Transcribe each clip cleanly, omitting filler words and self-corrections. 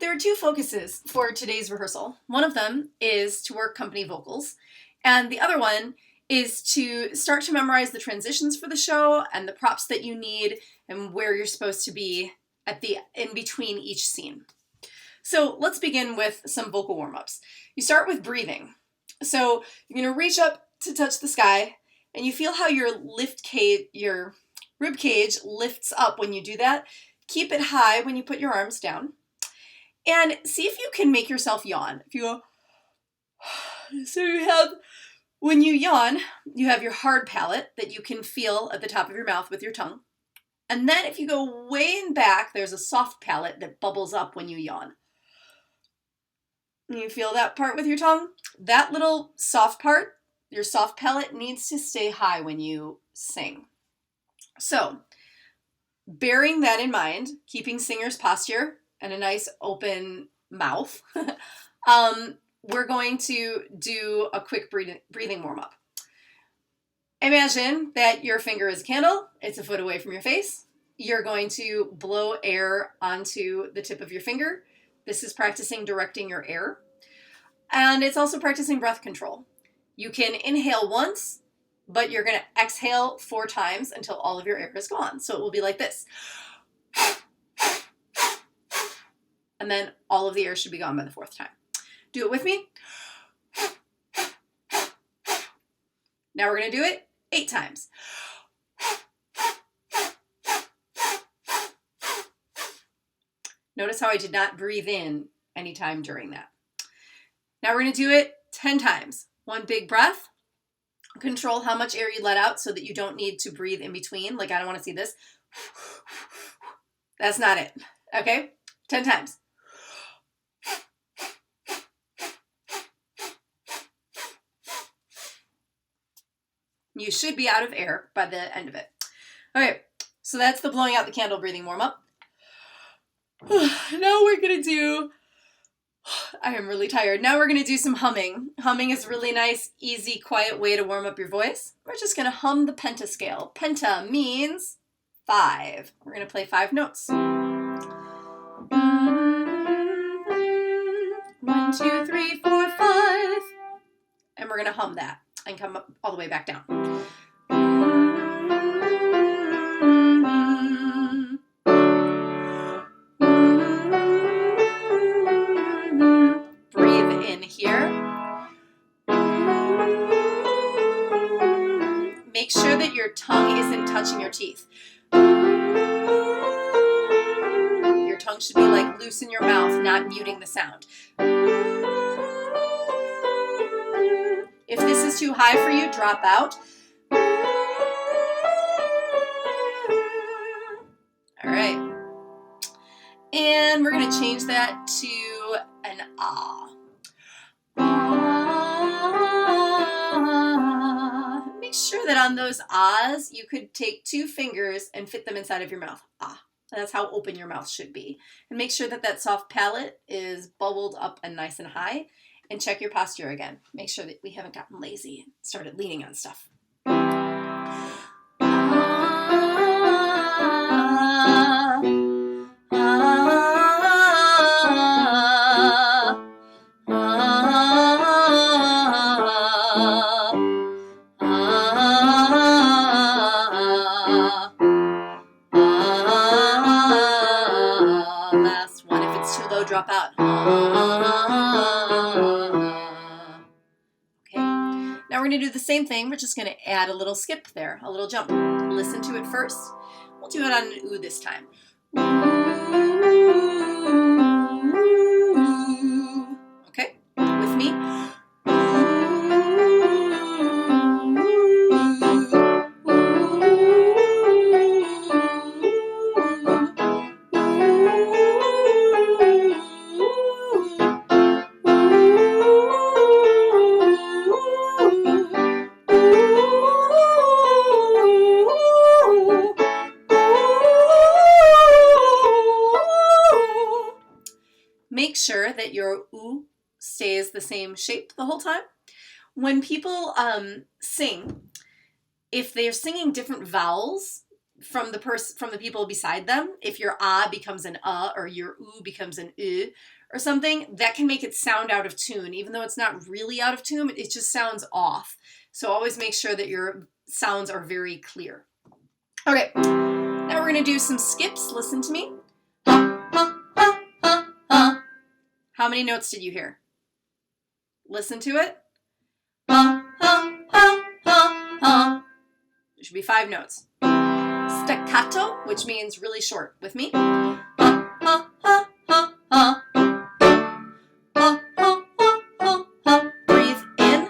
There are two focuses for today's rehearsal. One of them is to work company vocals, and the other one is to start to memorize the transitions for the show and the props that you need and where you're supposed to be in between each scene. So let's begin with some vocal warm-ups. You start with breathing. So you're going to reach up to touch the sky, and you feel how your rib cage lifts up when you do that. Keep it high when you put your arms down. And see if you can make yourself yawn. If you go, when you yawn, you have your hard palate that you can feel at the top of your mouth with your tongue. And then if you go way in back, there's a soft palate that bubbles up when you yawn. You feel that part with your tongue? That little soft part, your soft palate, needs to stay high when you sing. So, bearing that in mind, keeping singer's posture and a nice open mouth, we're going to do a quick breathing warm-up. Imagine that your finger is a candle. It's a foot away from your face. You're going to blow air onto the tip of your finger. This is practicing directing your air. And it's also practicing breath control. You can inhale once, but you're going to exhale 4 times until all of your air is gone. So it will be like this. And then all of the air should be gone by the 4th time. Do it with me. Now we're going to do it 8 times. Notice how I did not breathe in any time during that. Now we're going to do it 10 times. One big breath. Control how much air you let out so that you don't need to breathe in between. Like, I don't want to see this. That's not it. Okay? 10 times. You should be out of air by the end of it. Okay, so that's the blowing out the candle breathing warm-up. Now we're going to do... I am really tired. Now we're going to do some humming. Humming is a really nice, easy, quiet way to warm up your voice. We're just going to hum the pentascale. Penta means 5. We're going to play 5 notes. 1, 2, 3, 4, 5. And we're going to hum that and come up all the way back down. Breathe in here. Make sure that your tongue isn't touching your teeth. Your tongue should be like loose in your mouth, not muting the sound. If this is too high for you, drop out. All right. And we're going to change that to an ah. Ah. Make sure that on those ahs, you could take 2 fingers and fit them inside of your mouth. Ah. That's how open your mouth should be. And make sure that that soft palate is bubbled up and nice and high. And check your posture again. Make sure that we haven't gotten lazy and started leaning on stuff. Last one. If it's too low, drop out. Okay. Now we're going to do the same thing. We're just going to add a little skip there, a little jump. Listen to it first. We'll do it on an ooh this time. Okay, with me. Make sure that your ooh stays the same shape the whole time. When people sing, if they're singing different vowels, from the people beside them. If your ah becomes an or your oo becomes an or something, that can make it sound out of tune. Even though it's not really out of tune, it just sounds off. So always make sure that your sounds are very clear. Okay, now we're going to do some skips. Listen to me. How many notes did you hear? Listen to it. There should be 5 notes. Staccato, which means really short. With me. Breathe in.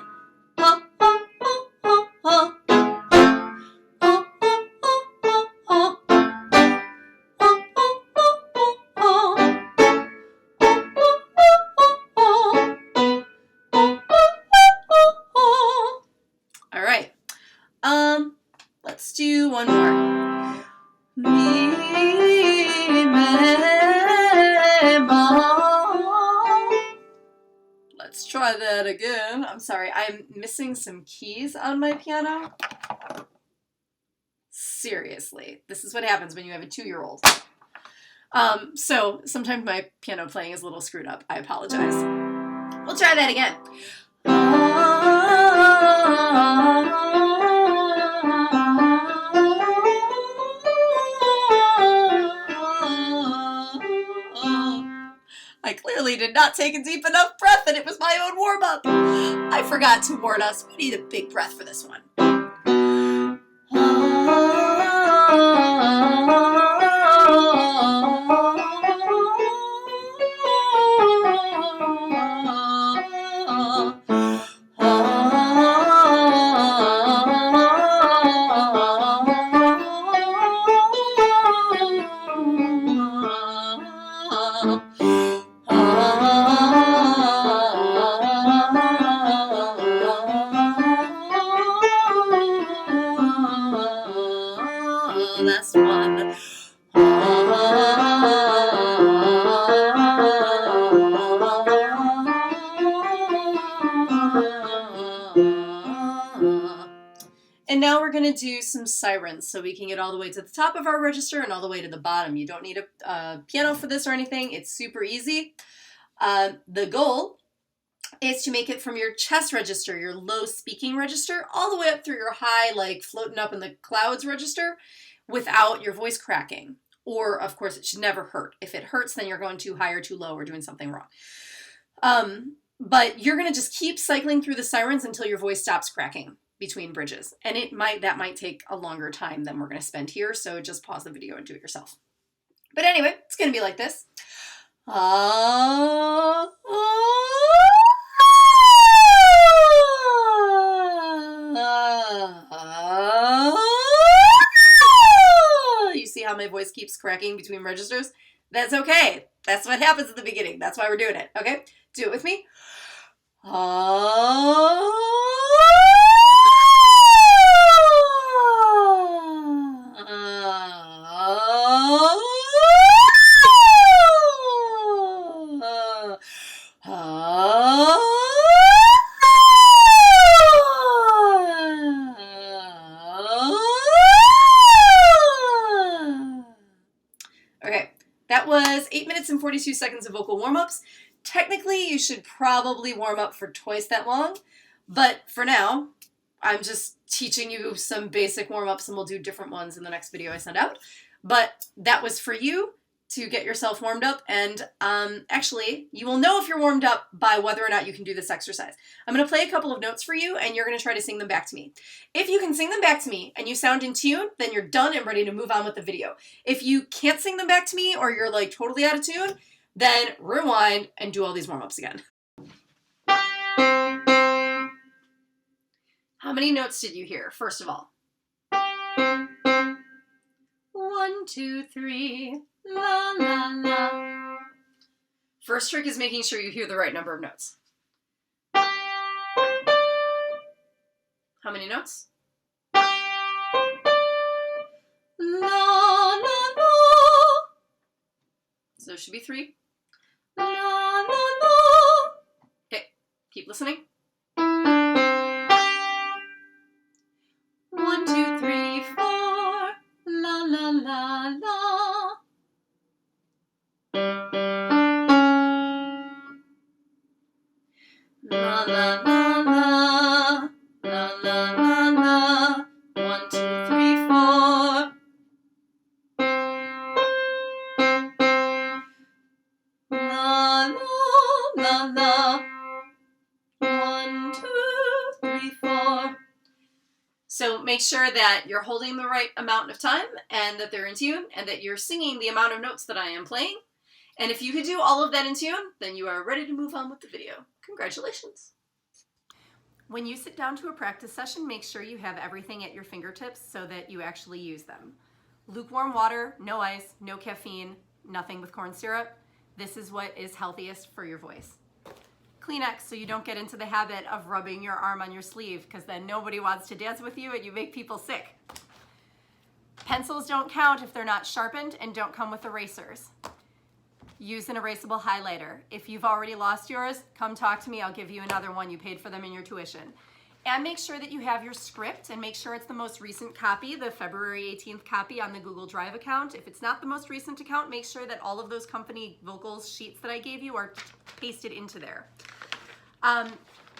All right. Let's do one more. Mi, me, ma. Let's try that again. I'm sorry, I'm missing some keys on my piano. Seriously, this is what happens when you have a 2-year-old. So sometimes my piano playing is a little screwed up. I apologize. We'll try that again. I clearly did not take a deep enough breath, and it was my own warm-up. I forgot to warn us. We need a big breath for this one. Last one. And now we're going to do some sirens so we can get all the way to the top of our register and all the way to the bottom. You don't need a piano for this or anything. It's super easy. The goal is to make it from your chest register, your low speaking register, all the way up through your high, like floating up in the clouds register without your voice cracking. Or, of course, it should never hurt. If it hurts, then you're going too high or too low or doing something wrong. But you're going to just keep cycling through the sirens until your voice stops cracking between bridges. And that might take a longer time than we're going to spend here, so just pause the video and do it yourself. But anyway, it's going to be like this. You see how my voice keeps cracking between registers? That's okay. That's what happens at the beginning. That's why we're doing it. Okay? Do it with me. Okay, that was 8 minutes and 42 seconds of vocal warm-ups. Technically, you should probably warm up for twice that long, but for now, I'm just teaching you some basic warm-ups, and we'll do different ones in the next video I send out. But that was for you to get yourself warmed up, and actually, you will know if you're warmed up by whether or not you can do this exercise. I'm going to play a couple of notes for you, and you're going to try to sing them back to me. If you can sing them back to me and you sound in tune, then you're done and ready to move on with the video. If you can't sing them back to me, or you're like totally out of tune, then rewind and do all these warm-ups again. How many notes did you hear, first of all? 1, 2, 3, la, la, la. First trick is making sure you hear the right number of notes. How many notes? La, la, la. So there should be 3. La, la, la. Okay, keep listening. 1, 2, 3, 4. La, La la la la, la la la la, 1, 2, 3, 4. La la la la, 1, 2, 3, 4. So make sure that you're holding the right amount of time and that they're in tune and that you're singing the amount of notes that I am playing. And if you can do all of that in tune, then you are ready to move on with the video. Congratulations. When you sit down to a practice session, make sure you have everything at your fingertips so that you actually use them. Lukewarm water, no ice, no caffeine, nothing with corn syrup. This is what is healthiest for your voice. Kleenex so you don't get into the habit of rubbing your arm on your sleeve, because then nobody wants to dance with you and you make people sick. Pencils don't count if they're not sharpened and don't come with erasers. Use an erasable highlighter. If you've already lost yours, come talk to me. I'll give you another one. You paid for them in your tuition. And make sure that you have your script, and make sure it's the most recent copy, the February 18th copy on the Google Drive account. If it's not the most recent account, make sure that all of those company vocals sheets that I gave you are pasted into there.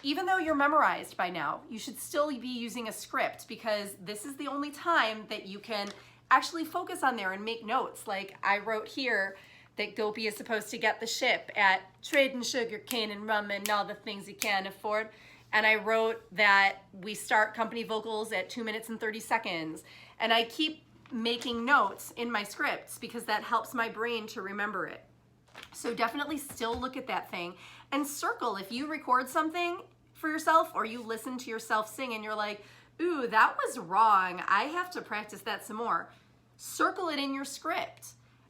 Even though you're memorized by now, you should still be using a script, because this is the only time that you can actually focus on there and make notes. Like I wrote here that Gopi is supposed to get the ship at trading sugar cane and rum and all the things he can't afford. And I wrote that we start company vocals at 2 minutes and 30 seconds. And I keep making notes in my scripts because that helps my brain to remember it. So definitely still look at that thing and circle. If you record something for yourself or you listen to yourself sing and you're like, ooh, that was wrong, I have to practice that some more. Circle it in your script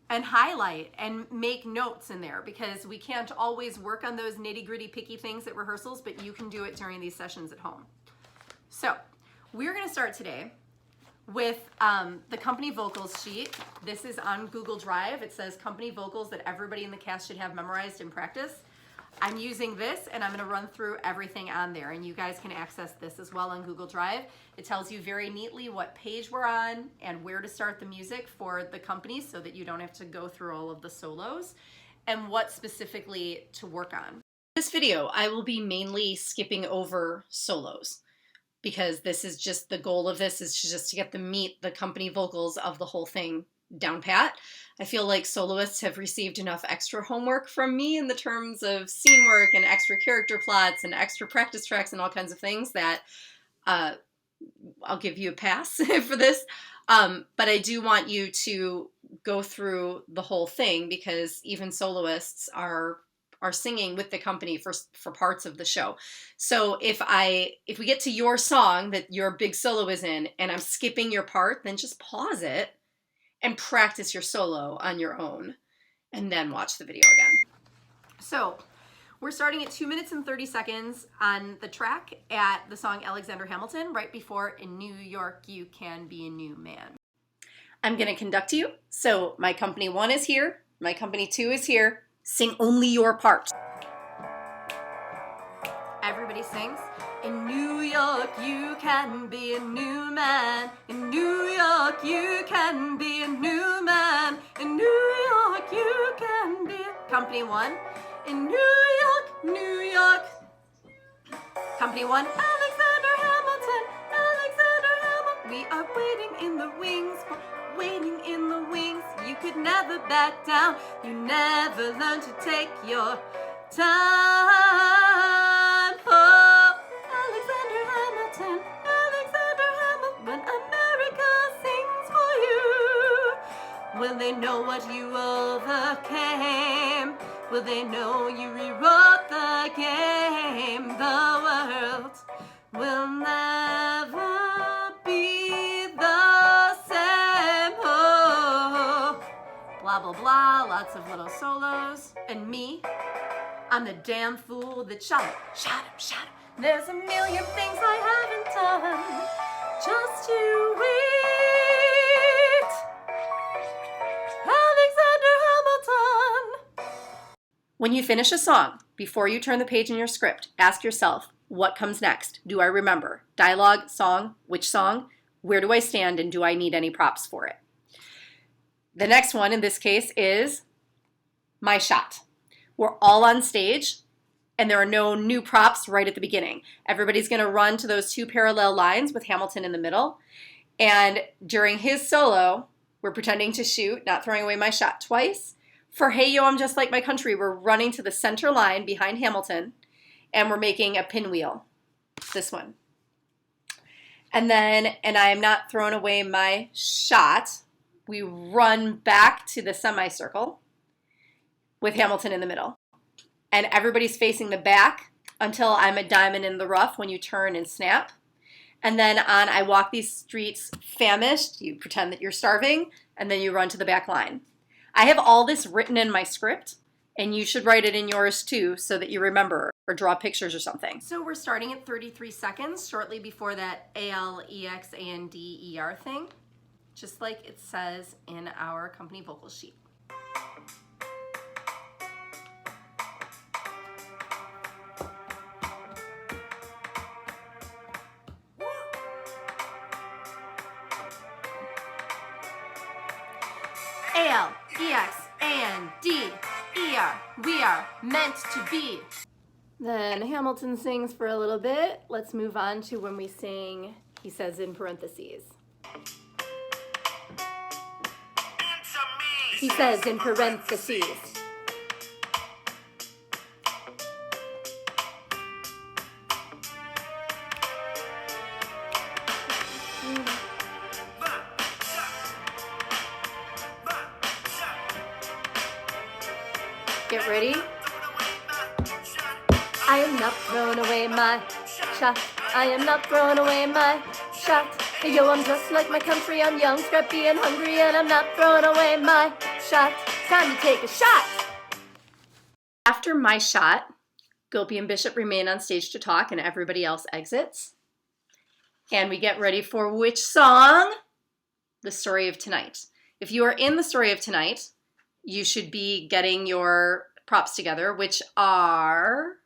and highlight and make notes in there, because we can't always work on those nitty-gritty picky things at rehearsals, but you can do it during these sessions at home. So we're going to start today with the company vocals sheet. This is on Google Drive. It says company vocals that everybody in the cast should have memorized in practice. I'm using this and I'm going to run through everything on there, and you guys can access this as well on Google Drive. It tells you very neatly what page we're on and where to start the music for the company so that you don't have to go through all of the solos, and what specifically to work on. In this video, I will be mainly skipping over solos, because this is just the goal of this is just to get the company vocals of the whole thing down pat. I feel like soloists have received enough extra homework from me in the terms of scene work and extra character plots and extra practice tracks and all kinds of things that I'll give you a pass for this. But I do want you to go through the whole thing, because even soloists are singing with the company for parts of the show. So if we get to your song that your big solo is in and I'm skipping your part, then just pause it and practice your solo on your own and then watch the video again. So we're starting at 2 minutes and 30 seconds on the track at the song Alexander Hamilton, right before In New York You Can Be a New Man. I'm going to conduct you. So my company 1 is here, my company 2 is here. Sing only your part. Everybody sings. In New York you can be a new man. In New York you can be a new man. In New York you can be a... Company 1. In New York, New York. Company 1. Alexander Hamilton, Alexander Hamilton. We are waiting in the wings, waiting in the wings. You could never back down. You never learn to take your time. Oh, Alexander Hamilton, Alexander Hamilton. When America sings for you, will they know what you overcame? Will they know you rewrote the game? The world will never be the same. Oh, blah, blah, blah. Lots of little solos. And me, I'm the damn fool that shot him, shot him, shot him. There's a million things I haven't done. Just you wait. Alexander Hamilton. When you finish a song, before you turn the page in your script, ask yourself, what comes next? Do I remember? Dialogue, song, which song? Where do I stand, and do I need any props for it? The next one in this case is my shot. We're all on stage. And there are no new props right at the beginning. Everybody's going to run to those 2 parallel lines with Hamilton in the middle. And during his solo, we're pretending to shoot, not throwing away my shot twice. For Hey Yo, I'm Just Like My Country, we're running to the center line behind Hamilton, and we're making a pinwheel. This one. And then, and I am not throwing away my shot, we run back to the semicircle with Hamilton in the middle. And everybody's facing the back until I'm a diamond in the rough when you turn and snap. And then on I walk these streets famished, you pretend that you're starving, and then you run to the back line. I have all this written in my script, and you should write it in yours too so that you remember or draw pictures or something. So we're starting at 33 seconds, shortly before that ALEXANDER thing, just like it says in our company vocal sheet. ALEXANDER, we are meant to be. Then Hamilton sings for a little bit. Let's move on to when we sing, he says in parentheses. He says in parentheses. Get ready. I am not throwing away my shot. I am not throwing away my shot. Yo, I'm just like my country. I'm young, scrappy, and hungry, and I'm not throwing away my shot. Time to take a shot. After my shot, Gopi and Bishop remain on stage to talk, and everybody else exits. And we get ready for which song? The Story of Tonight. If you are in The Story of Tonight, you should be getting your props together, which are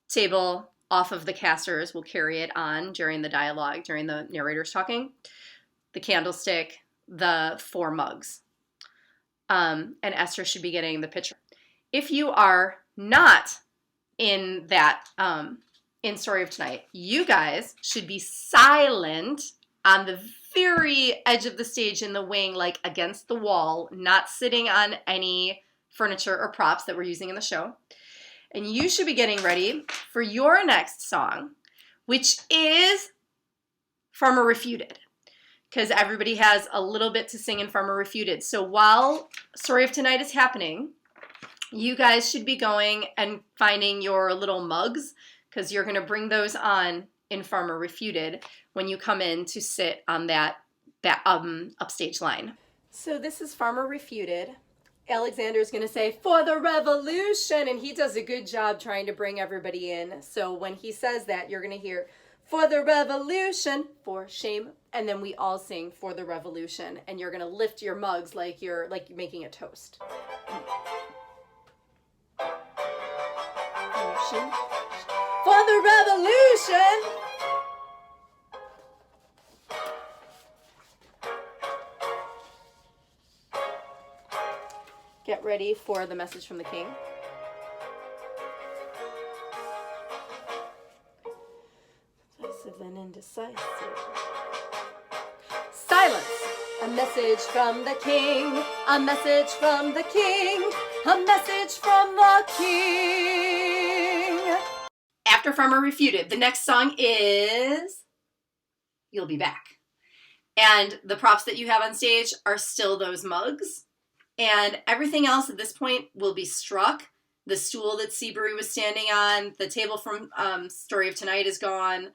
table off of the casters. Will carry it on during the dialogue, during the narrators talking. The candlestick, the 4 mugs. And Esther should be getting the pitcher. If you are not in that, in Story of Tonight, you guys should be silent on the very edge of the stage in the wing, like against the wall, not sitting on any furniture or props that we're using in the show. And you should be getting ready for your next song, which is Farmer Refuted, because everybody has a little bit to sing in Farmer Refuted. So while Story of Tonight is happening, you guys should be going and finding your little mugs, because you're going to bring those on in Farmer Refuted when you come in to sit on that upstage line. So this is Farmer Refuted. Alexander's going to say, "For the revolution," and he does a good job trying to bring everybody in. So when he says that, you're going to hear, "For the revolution," for shame, and then we all sing "For the revolution," and you're going to lift your mugs like you're making a toast. For the revolution. Get ready for the message from the king. Decisive and indecisive. Silence! A message from the king. A message from the king. A message from the king. After Farmer Refuted, the next song is You'll Be Back. And the props that you have on stage are still those mugs. And everything else at this point will be struck. The stool that Seabury was standing on, the table from Story of Tonight is gone.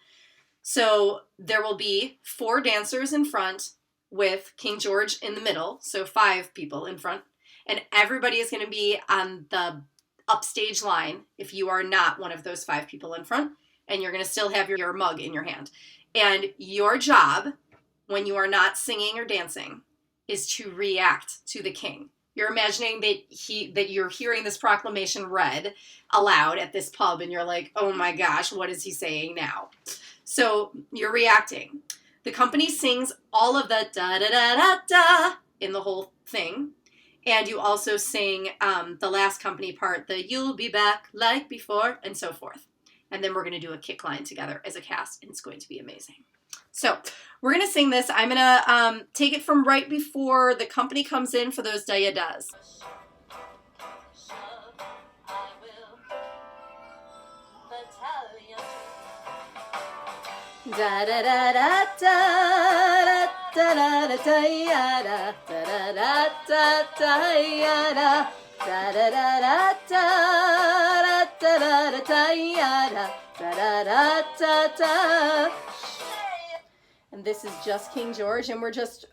So there will be 4 dancers in front with King George in the middle, so 5 people in front. And everybody is going to be on the upstage line if you are not one of those 5 people in front. And you're going to still have your mug in your hand. And your job, when you are not singing or dancing, is to react to the king. You're imagining that you're hearing this proclamation read aloud at this pub, and you're like, oh my gosh, what is he saying now? So you're reacting. The company sings all of the da-da-da-da-da in the whole thing, And you also sing the last company part, the "You'll be back like before," and so forth. And then we're going to do a kick line together as a cast, and it's going to be amazing. So we're going to sing this. I'm going to take it from right before the company comes in for those da-ya-das. Da da da da da da da da da ya da da da da da ya da da da da da da da da ya da da da da da. And this is just King George, and we're just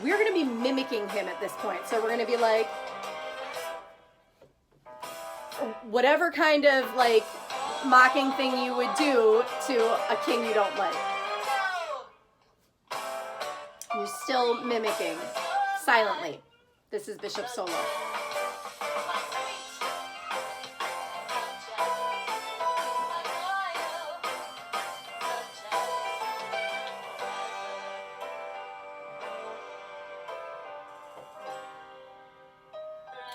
we're gonna be mimicking him at this point. So we're gonna be like whatever kind of like mocking thing you would do to a king you don't like. You're still mimicking silently. This is Bishop's solo.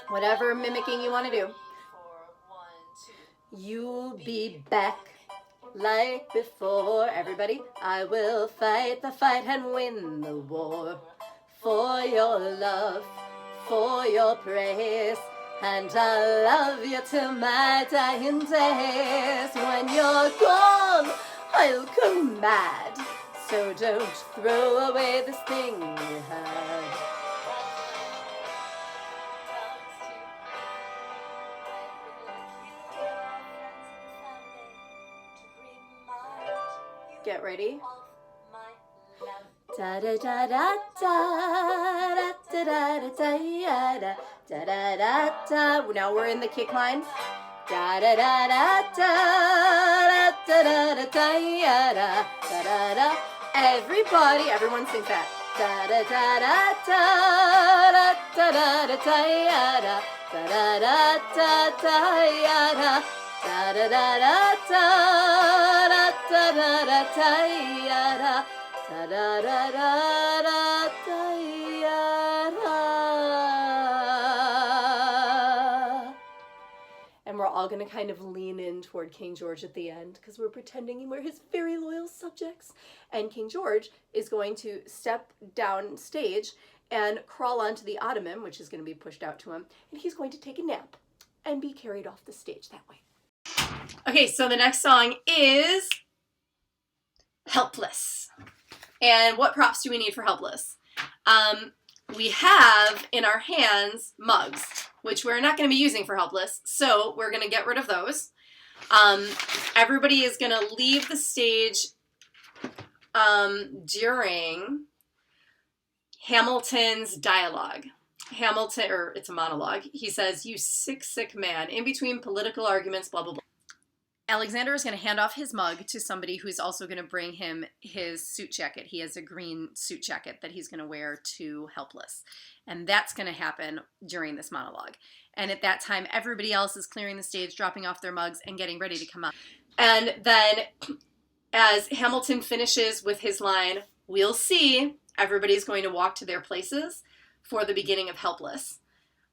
Whatever mimicking you want to do. You'll be back like before. Everybody, I will fight the fight and win the war. For your love, for your praise, and I'll love you till my dying days. When you're gone, I'll go mad. So don't throw away this thing you had. Get ready. Da da da da da da da da da da da da da da. Now we're in the kick line. Da da da da da da da da da da da da. Everybody, everyone sing that. Da da da da da da da da da da da da da da. Da da da da da da da da da da da da da da da. And we're all going to kind of lean in toward King George at the end because we're pretending we're his very loyal subjects. And King George is going to step down stage and crawl onto the ottoman, which is going to be pushed out to him, and he's going to take a nap and be carried off the stage that way. Okay, so the next song is Helpless. And what props do we need for Helpless? We have in our hands mugs, which we're not going to be using for Helpless, so we're going to get rid of those. Everybody is going to leave the stage during Hamilton's dialogue. Hamilton, or it's a monologue, he says, "You sick, sick man, in between political arguments, blah, blah, blah." Alexander is going to hand off his mug to somebody who's also going to bring him his suit jacket. He has a green suit jacket that he's going to wear to Helpless. And that's going to happen during this monologue. And at that time, everybody else is clearing the stage, dropping off their mugs, and getting ready to come up. And then as Hamilton finishes with his line, "We'll see," everybody's going to walk to their places for the beginning of Helpless.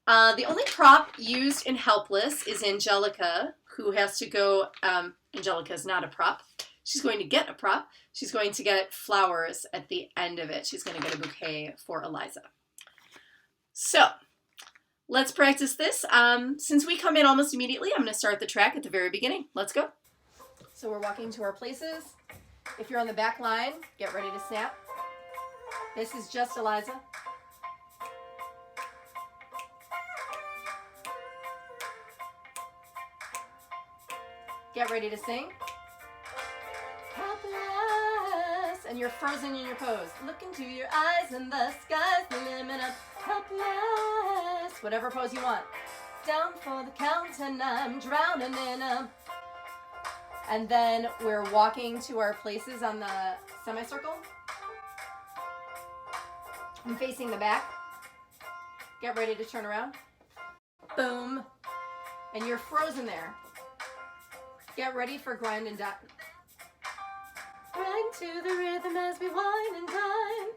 The only prop used in Helpless is Angelica, who has to go, Angelica's not a prop. She's going to get a prop. She's going to get flowers at the end of it. She's going to get a bouquet for Eliza. So, let's practice this. Since we come in almost immediately, I'm going to start the track at the very beginning. Let's go. So we're walking to our places. If you're on the back line, get ready to snap. This is just Eliza. Get ready to sing. Helpless. And you're frozen in your pose. Look into your eyes and the sky's the limit of helpless. Whatever pose you want. Down for the count and I'm drowning in 'em. And then we're walking to our places on the semicircle. I'm facing the back. Get ready to turn around. Boom. And you're frozen there. Get ready for grind and dine. Grind to the rhythm as we wine and dine.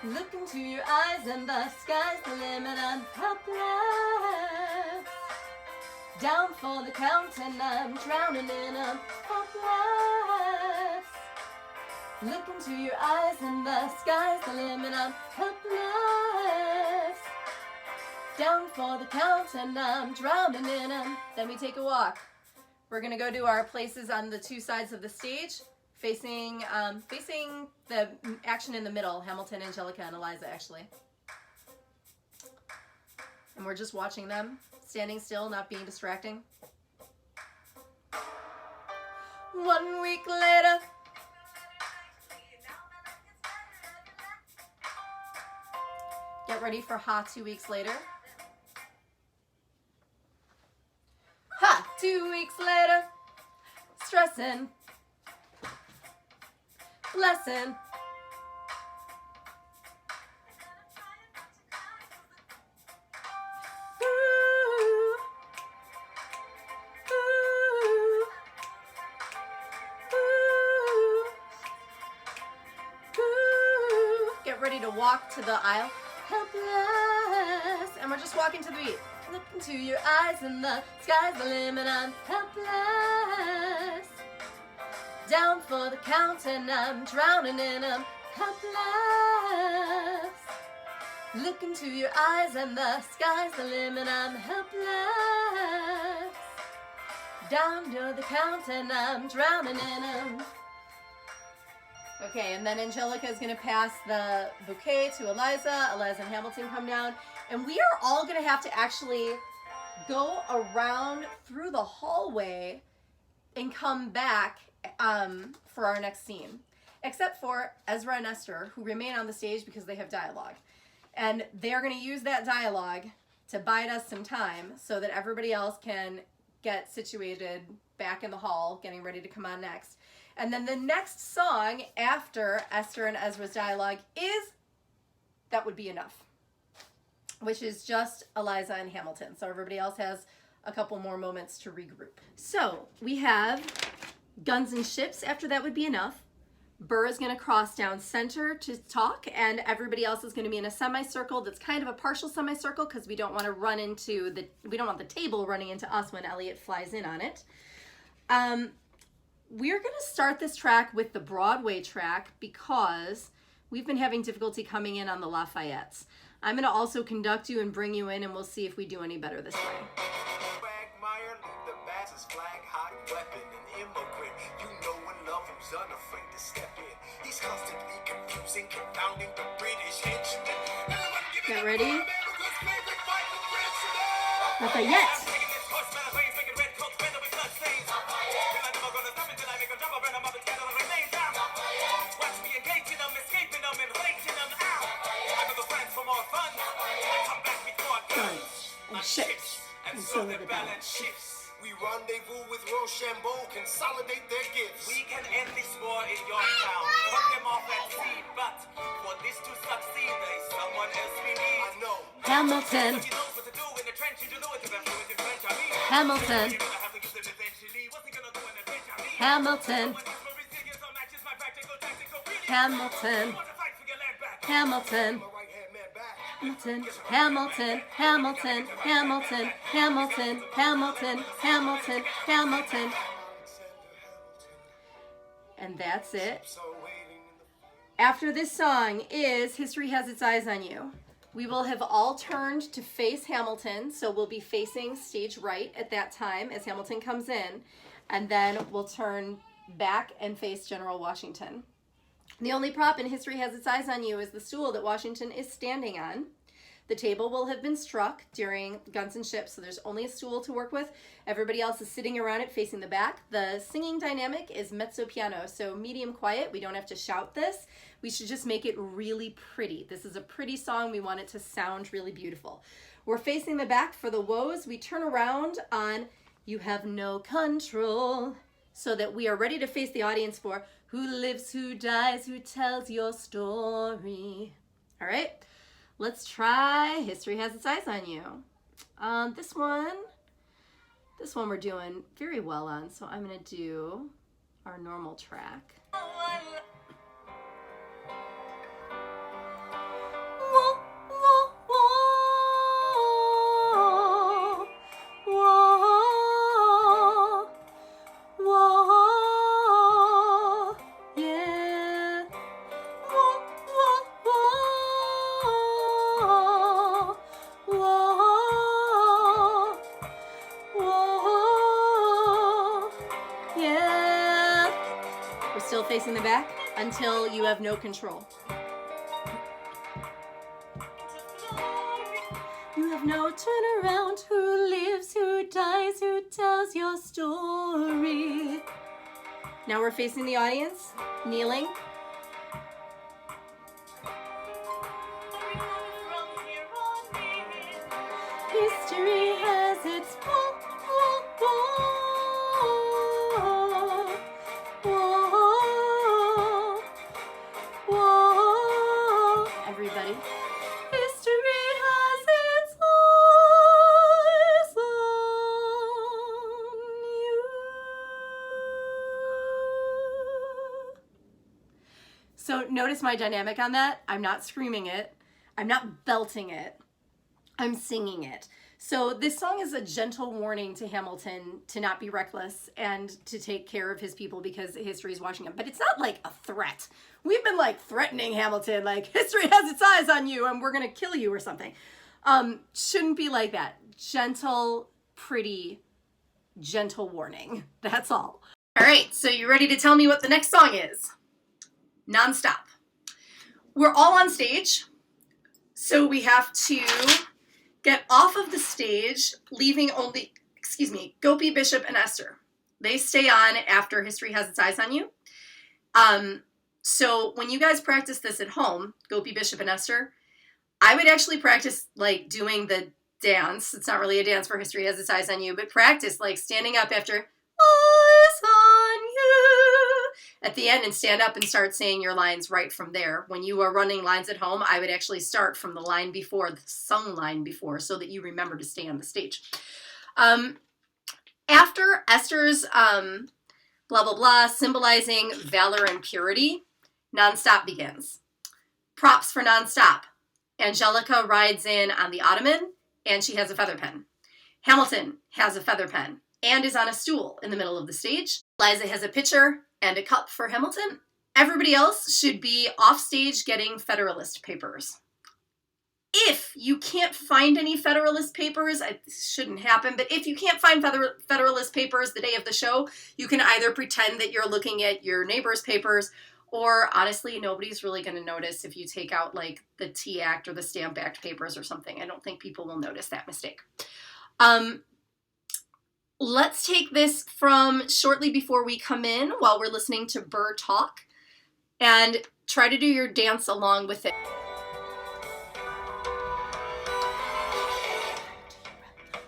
Look into your eyes and the sky's the limit. I'm helpless. Down for the count and I'm drowning in a helpless. Look into your eyes and the sky's the limit. I'm helpless. Down for the count and I'm drowning in them. Then we take a walk. We're gonna go to our places on the two sides of the stage, facing the action in the middle, Hamilton, Angelica, and Eliza, actually. And we're just watching them, standing still, not being distracting. 1 week later. Get ready for Ha 2 weeks later. Ha! 2 weeks later. Stressing. Lesson. Ooh. Ooh. Ooh. Ooh. Get ready to walk to the aisle. Helpless. And we're just walking to the beat. Look into your eyes and the sky's the limit. I'm helpless. Down for the count and I'm drowning in them. Helpless. Look into your eyes and the sky's the limit. I'm helpless. Down to the count and I'm drowning in them. Okay, and then Angelica is going to pass the bouquet to Eliza. Eliza and Hamilton come down. And we are all going to have to actually go around through the hallway and come back for our next scene. Except for Ezra and Esther, who remain on the stage because they have dialogue. And they're going to use that dialogue to bide us some time so that everybody else can get situated back in the hall, getting ready to come on next. And then the next song after Esther and Ezra's dialogue is That Would Be Enough, which is just Eliza and Hamilton. So everybody else has a couple more moments to regroup. So we have Guns and Ships after That Would Be Enough. Burr is going to cross down center to talk, and everybody else is going to be in a semicircle that's kind of a partial semicircle because we don't want to run into we don't want the table running into us when Elliot flies in on it. We're going to start this track with the Broadway track because we've been having difficulty coming in on the Lafayettes. I'm going to also conduct you and bring you in, and we'll see if we do any better this way. Get ready. Lafayette. Ships and so the balance shifts. We rendezvous with Rochambeau, consolidate their gifts. We can end this war in your town, cut them off at sea, but for this to succeed, there's someone else we need. I know. Hamilton. Hamilton. Hamilton. Hamilton. Hamilton. Hamilton, Hamilton, Hamilton, Hamilton, Hamilton, Hamilton, Hamilton, Hamilton. And that's it. After this song is History Has Its Eyes on You. We will have all turned to face Hamilton, so we'll be facing stage right at that time as Hamilton comes in, and then we'll turn back and face General Washington. The only prop in History Has Its Eyes on You is the stool that Washington is standing on. The table will have been struck during Guns and Ships, so there's only a stool to work with. Everybody else is sitting around it facing the back. The singing dynamic is mezzo piano, so medium quiet. We don't have to shout this. We should just make it really pretty. This is a pretty song. We want it to sound really beautiful. We're facing the back for the woes. We turn around on You Have No Control, so that we are ready to face the audience for Who Lives, Who Dies, Who Tells Your Story. All right, let's try History Has Its Eyes on You. This one we're doing very well on, so I'm gonna do our normal track. facing the back until you have no control. You have no turnaround. Who lives, who dies, who tells your story? Now we're facing the audience, kneeling. History has its whoa. Everybody. History has its eyes on you. So notice my dynamic on that. I'm not screaming it. I'm not belting it. I'm singing it. So this song is a gentle warning to Hamilton to not be reckless and to take care of his people because history is watching him. But it's not like a threat. We've been like threatening Hamilton, like history has its eyes on you and we're going to kill you or something. Shouldn't be like that. Gentle, pretty, gentle warning. That's all. All right, so you ready to tell me what the next song is? Nonstop. We're all on stage, so we have to get off of the stage, leaving only, Gopi, Bishop, and Esther. They stay on after history has its eyes on you. So when you guys practice this at home, Gopi, Bishop, and Esther, I would actually practice like doing the dance. It's not really a dance for history has its eyes on you, but practice like standing up after eyes on you at the end and stand up and start saying your lines right from there. When you are running lines at home, I would actually start from the line before, the sung line before, so that you remember to stay on the stage. After Esther's blah, blah, blah, symbolizing valor and purity, Nonstop begins. Props for Nonstop. Angelica rides in on the ottoman, and she has a feather pen. Hamilton has a feather pen and is on a stool in the middle of the stage. Liza has a pitcher and a cup for Hamilton. Everybody else should be off stage getting Federalist papers. If you can't find any Federalist papers, it shouldn't happen, but if you can't find Federalist papers the day of the show, you can either pretend that you're looking at your neighbor's papers, or honestly, nobody's really going to notice if you take out like the Tea Act or the Stamp Act papers or something. I don't think people will notice that mistake. Let's take this from shortly before we come in while we're listening to Burr talk and try to do your dance along with it.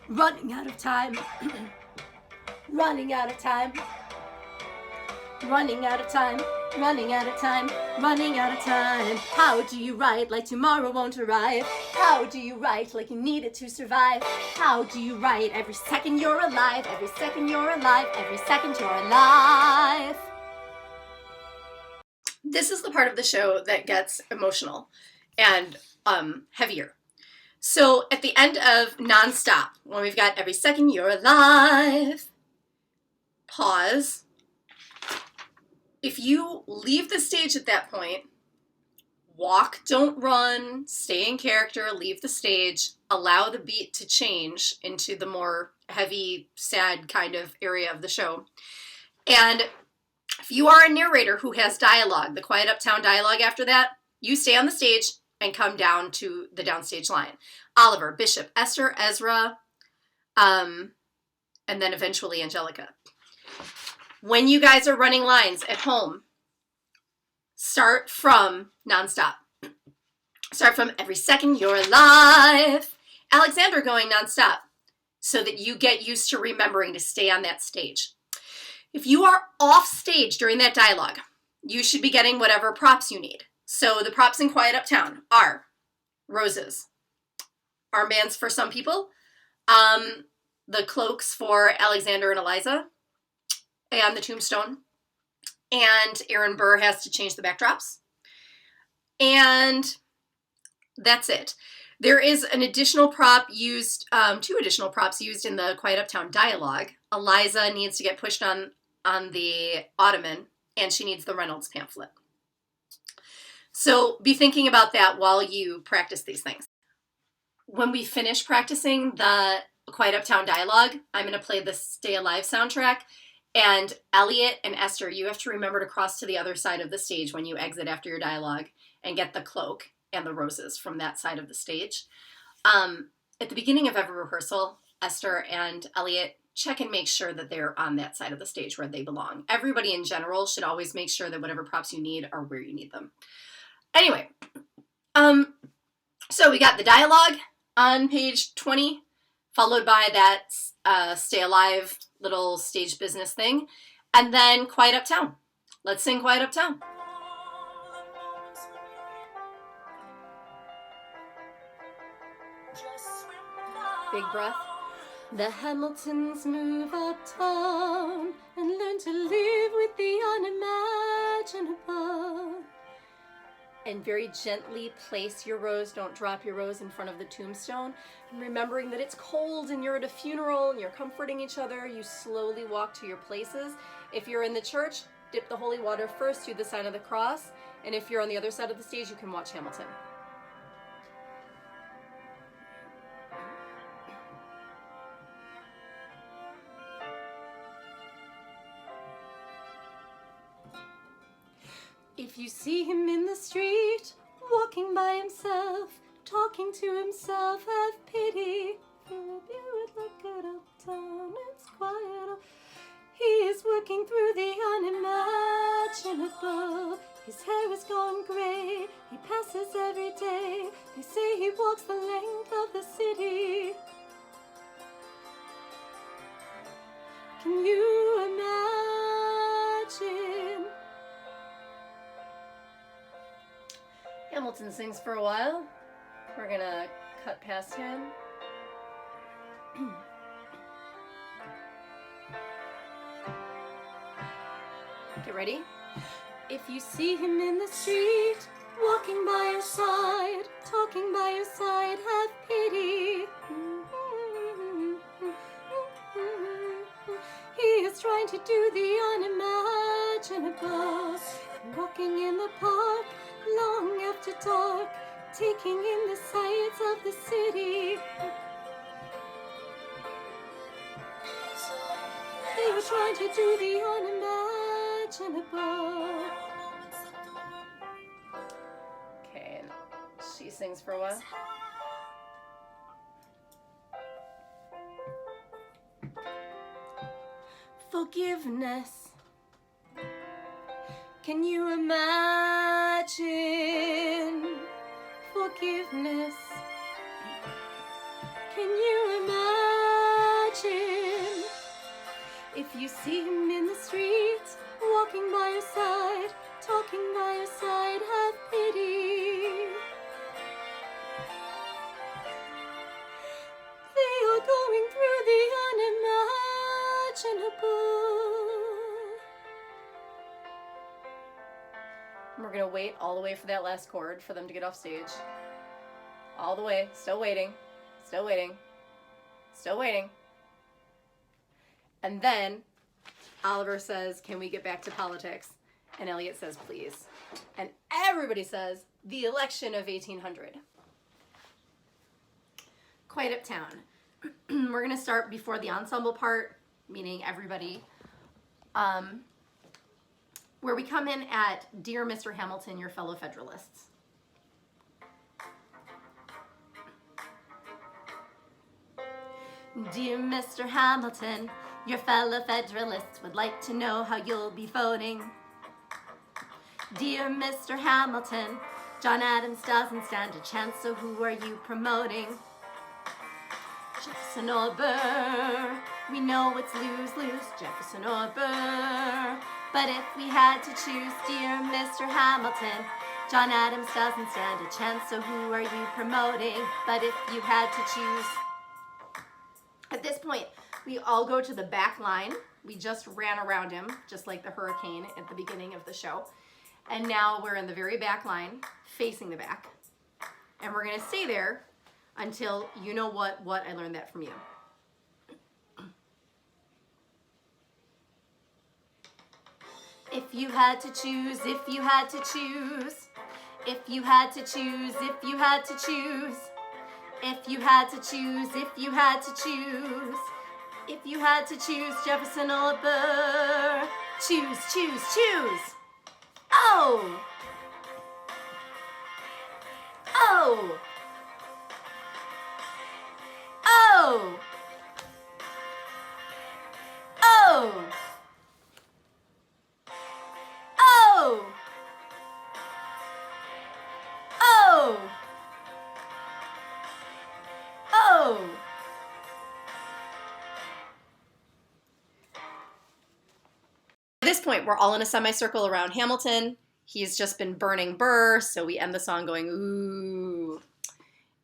Running out of time. Running out of time. Running out of time. Running out of time. Running out of time. How do you write like tomorrow won't arrive? How do you write like you need it to survive? How do you write every second you're alive? Every second you're alive. Every second you're alive. This is the part of the show that gets emotional and heavier. So at the end of Nonstop, when we've got every second you're alive, pause. If you leave the stage at that point, walk, don't run, stay in character, leave the stage, allow the beat to change into the more heavy, sad kind of area of the show. And if you are a narrator who has dialogue, the Quiet Uptown dialogue after that, you stay on the stage and come down to the downstage line. Oliver, Bishop, Esther, Ezra, and then eventually Angelica. When you guys are running lines at home, start from Nonstop. Start from every second you're alive. Alexander going nonstop so that you get used to remembering to stay on that stage. If you are off stage during that dialogue, you should be getting whatever props you need. So the props in Quiet Uptown are roses, armbands for some people, the cloaks for Alexander and Eliza, and the tombstone. And Aaron Burr has to change the backdrops. And that's it. There is an additional prop used, two additional props used in the Quiet Uptown dialogue. Eliza needs to get pushed on the ottoman, and she needs the Reynolds pamphlet. So be thinking about that while you practice these things. When we finish practicing the Quiet Uptown dialogue, I'm going to play the Stay Alive soundtrack, And Elliot and Esther, you have to remember to cross to the other side of the stage when you exit after your dialogue and get the cloak and the roses from that side of the stage. At the beginning of every rehearsal, Esther and Elliot check and make sure that they're on that side of the stage where they belong. Everybody in general should always make sure that whatever props you need are where you need them. Anyway, so we got the dialogue on page 20, followed by that Stay Alive little stage business thing, and then Quiet Uptown. Let's sing Quiet Uptown. Big breath. The Hamiltons move uptown and learn to live with the unimaginable. And very gently place your rose, don't drop your rose in front of the tombstone. And remembering that it's cold and you're at a funeral and you're comforting each other, you slowly walk to your places. If you're in the church, dip the holy water first, do the sign of the cross. And if you're on the other side of the stage, you can watch Hamilton. If you see him in the street, walking by himself, talking to himself, have pity. Philip, you would look at uptown, it's quiet. He is working through the unimaginable. His hair is gone grey, he passes every day. They say he walks the length of the city. Can you imagine? Hamilton sings for a while. We're gonna cut past him. Get ready? If you see him in the street, walking by your side, talking by your side, have pity. He is trying to do the unimaginable. Walking in the park, long after dark, taking in the sights of the city. They were trying to do the unimaginable. Okay, and she sings for a while. Forgiveness. Can you imagine forgiveness? Can you imagine if you see him in the street, walking by your side, talking by your side, have pity. They are going through the unimaginable. We're going to wait all the way for that last chord for them to get off stage. All the way. Still waiting. Still waiting. Still waiting. And then Oliver says, can we get back to politics? And Elliot says, please. And everybody says, the election of 1800. Quiet Uptown. We're going to start before the ensemble part, meaning everybody. Where we come in at Dear Mr. Hamilton, Your Fellow Federalists. Dear Mr. Hamilton, your fellow Federalists would like to know how you'll be voting. Dear Mr. Hamilton, John Adams doesn't stand a chance, so who are you promoting? Jefferson or Burr, we know it's lose-lose, Jefferson or Burr. But if we had to choose, dear Mr. Hamilton, John Adams doesn't stand a chance, so who are you promoting? But if you had to choose. At this point, we all go to the back line. We just ran around him, just like the hurricane at the beginning of the show. And now we're in the very back line, facing the back. And we're going to stay there until you know what I learned that from you. If you had to choose, if you had to choose, if you had to choose, if you had to choose, if you had to choose, if you had to choose, If you had to choose Jefferson or Burr, choose, choose, choose. Oh! Oh! Oh! Oh! Oh! Oh! Oh! At this point, we're all in a semicircle around Hamilton. He's just been burning Burr, so we end the song going, ooh.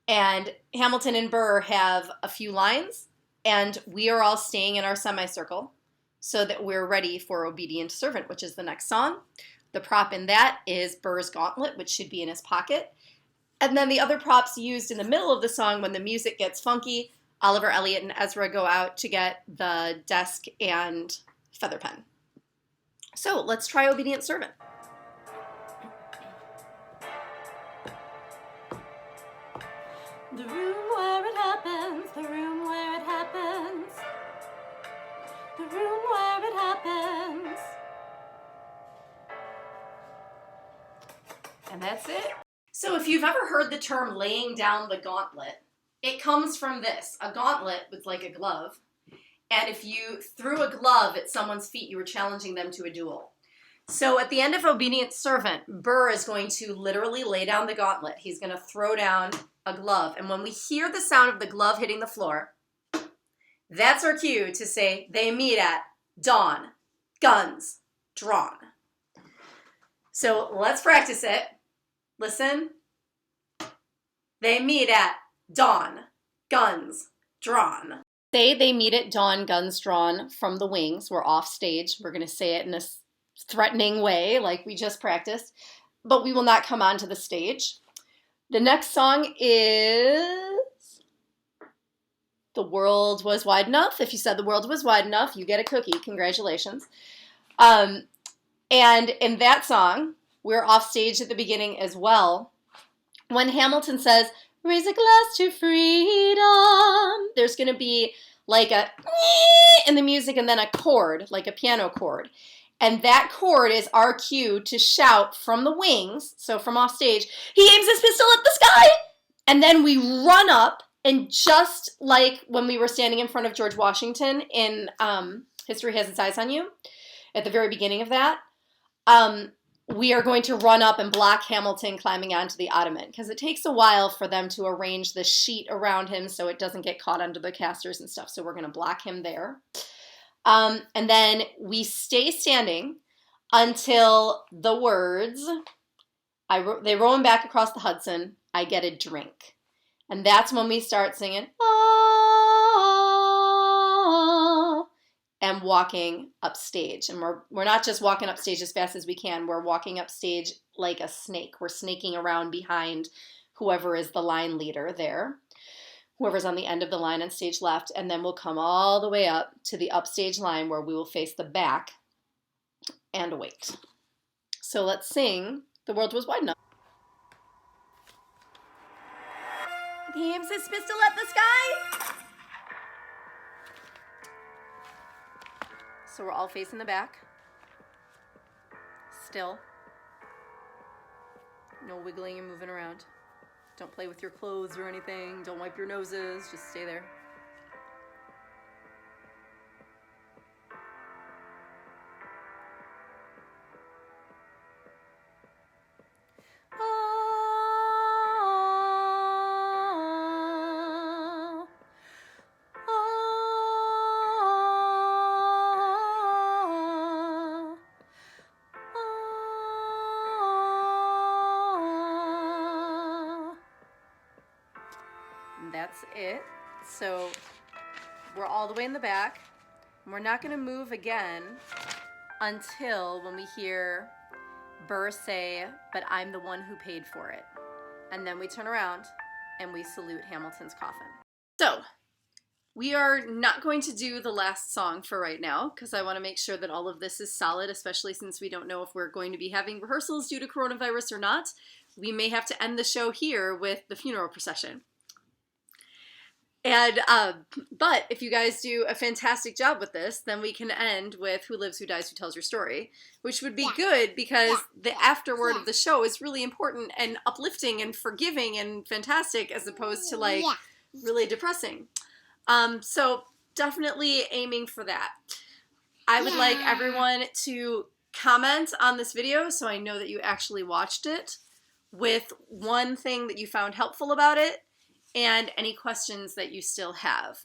And Hamilton and Burr have a few lines, and we are all staying in our semicircle so that we're ready for Obedient Servant, which is the next song. The prop in that is Burr's gauntlet, which should be in his pocket. And then the other props used in the middle of the song when the music gets funky, Oliver Elliott and Ezra go out to get the desk and feather pen. So let's try Obedient Servant. The room where it happens, the room where it happens, the room where it happens. And that's it. So if you've ever heard the term laying down the gauntlet, it comes from this. A gauntlet was like a glove. And if you threw a glove at someone's feet, you were challenging them to a duel. So at the end of Obedient Servant, Burr is going to literally lay down the gauntlet. He's going to throw down a glove. And when we hear the sound of the glove hitting the floor, that's our cue to say, they meet at dawn, guns drawn. So let's practice it. Listen. They meet at dawn, guns drawn. Say they meet at dawn, guns drawn from the wings. We're off stage. We're going to say it in a threatening way like we just practiced, but we will not come onto the stage. The next song is The World Was Wide Enough. If you said the world was wide enough, you get a cookie. Congratulations. And in that song, we're off stage at the beginning as well. When Hamilton says, raise a glass to freedom, there's going to be like a in the music and then a chord, like a piano chord. And that chord is our cue to shout from the wings, so from off stage, he aims his pistol at the sky! And then we run up, and just like when we were standing in front of George Washington in History Has Its Eyes on You, at the very beginning of that, we are going to run up and block Hamilton climbing onto the ottoman, because it takes a while for them to arrange the sheet around him so it doesn't get caught under the casters and stuff. So we're going to block him there. And then we stay standing until the words, they row him back across the Hudson, I get a drink. And that's when we start singing, ah, and walking upstage. And we're not just walking upstage as fast as we can. We're walking upstage like a snake. We're snaking around behind whoever is the line leader there, whoever's on the end of the line on stage left, and then we'll come all the way up to the upstage line where we will face the back and wait. So let's sing The World Was Wide Enough. He aims his pistol at the sky. So we're all facing the back. Still. No wiggling and moving around. Don't play with your clothes or anything. Don't wipe your noses. Just stay there. That's it. So we're all the way in the back. We're not going to move again until when we hear Burr say, but I'm the one who paid for it. And then we turn around and we salute Hamilton's coffin. So we are not going to do the last song for right now because I want to make sure that all of this is solid, especially since we don't know if we're going to be having rehearsals due to coronavirus or not. We may have to end the show here with the funeral procession. And but if you guys do a fantastic job with this, then we can end with Who Lives, Who Dies, Who Tells Your Story, which would be good because the afterword of the show is really important and uplifting and forgiving and fantastic as opposed to like really depressing. So definitely aiming for that. I would like everyone to comment on this video so I know that you actually watched it with one thing that you found helpful about it and any questions that you still have.